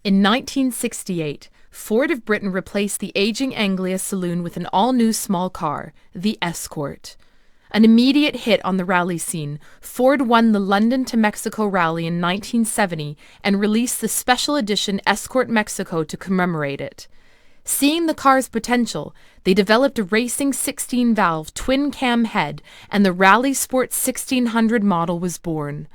In 1968, Ford of Britain replaced the aging Anglia saloon with an all-new small car, the Escort. An immediate hit on the rally scene, Ford won the London to Mexico Rally in 1970 and released the special edition Escort Mexico to commemorate it. Seeing the car's potential, they developed a racing 16-valve twin-cam head, and the Rally Sport 1600 model was born.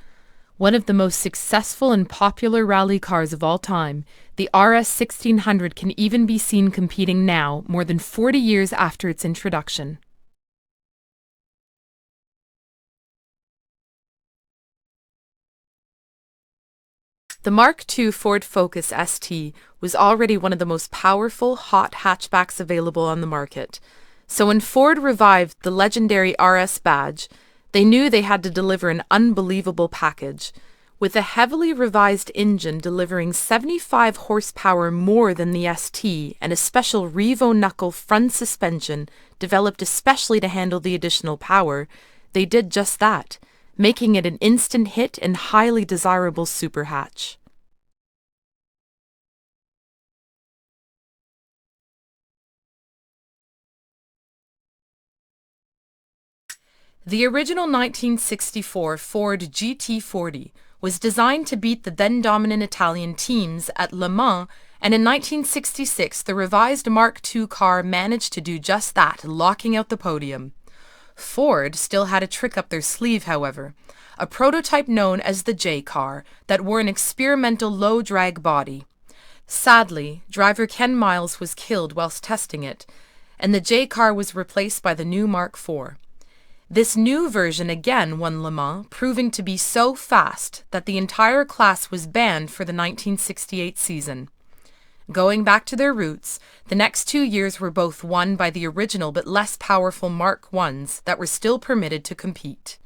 One of the most successful and popular rally cars of all time, the RS 1600 can even be seen competing now, more than 40 years after its introduction. The Mark II Ford Focus ST was already one of the most powerful, hot hatchbacks available on the market. So when Ford revived the legendary RS badge, they knew they had to deliver an unbelievable package. With a heavily revised engine delivering 75 horsepower more than the ST and a special Revo knuckle front suspension developed especially to handle the additional power, they did just that, making it an instant hit and highly desirable super hatch. The original 1964 Ford GT40 was designed to beat the then-dominant Italian teams at Le Mans, and in 1966 the revised Mark II car managed to do just that, locking out the podium. Ford still had a trick up their sleeve, however, a prototype known as the J car that wore an experimental low-drag body. Sadly, driver Ken Miles was killed whilst testing it, and the J car was replaced by the new Mark IV. This new version again won Le Mans, proving to be so fast that the entire class was banned for the 1968 season. Going back to their roots, the next 2 years were both won by the original but less powerful Mark Is that were still permitted to compete.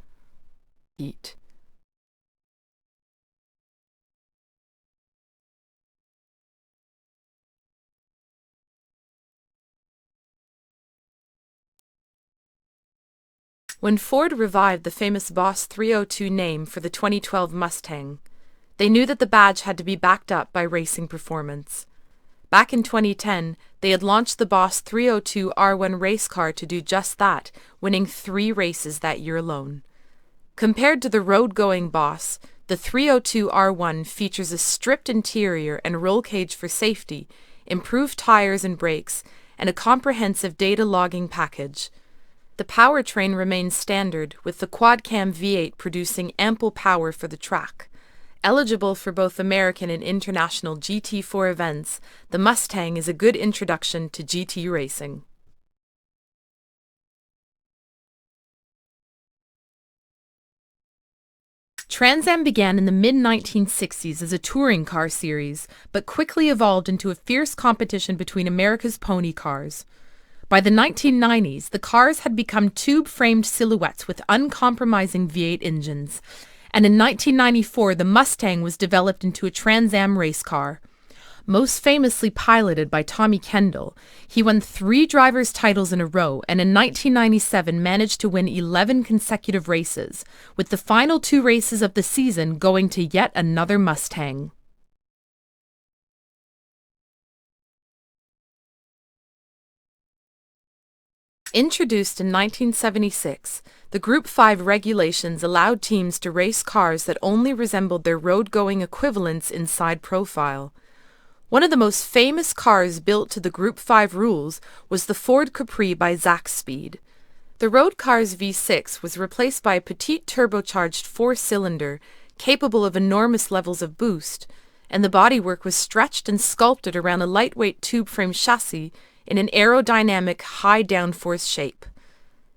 When Ford revived the famous Boss 302 name for the 2012 Mustang, they knew that the badge had to be backed up by racing performance. Back in 2010, they had launched the Boss 302 R1 race car to do just that, winning 3 races that year alone. Compared to the road-going Boss, the 302 R1 features a stripped interior and roll cage for safety, improved tires and brakes, and a comprehensive data logging package. The powertrain remains standard, with the quad-cam V8 producing ample power for the track. Eligible for both American and international GT4 events, the Mustang is a good introduction to GT racing. Trans Am began in the mid-1960s as a touring car series, but quickly evolved into a fierce competition between America's pony cars. By the 1990s, the cars had become tube-framed silhouettes with uncompromising V8 engines, and in 1994 the Mustang was developed into a Trans Am race car. Most famously piloted by Tommy Kendall, he won 3 drivers' titles in a row and in 1997 managed to win 11 consecutive races, with the final 2 races of the season going to yet another Mustang. Introduced in 1976, the Group 5 regulations allowed teams to race cars that only resembled their road-going equivalents in side profile. One of the most famous cars built to the Group 5 rules was the Ford Capri by Zaxby's. The road car's V6 was replaced by a petite turbocharged 4-cylinder, capable of enormous levels of boost, and the bodywork was stretched and sculpted around a lightweight tube-frame chassis in an aerodynamic, high downforce shape.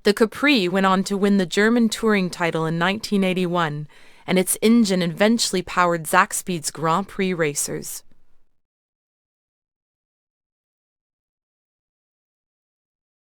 The Capri went on to win the German touring title in 1981, and its engine eventually powered Zaxby's Grand Prix racers.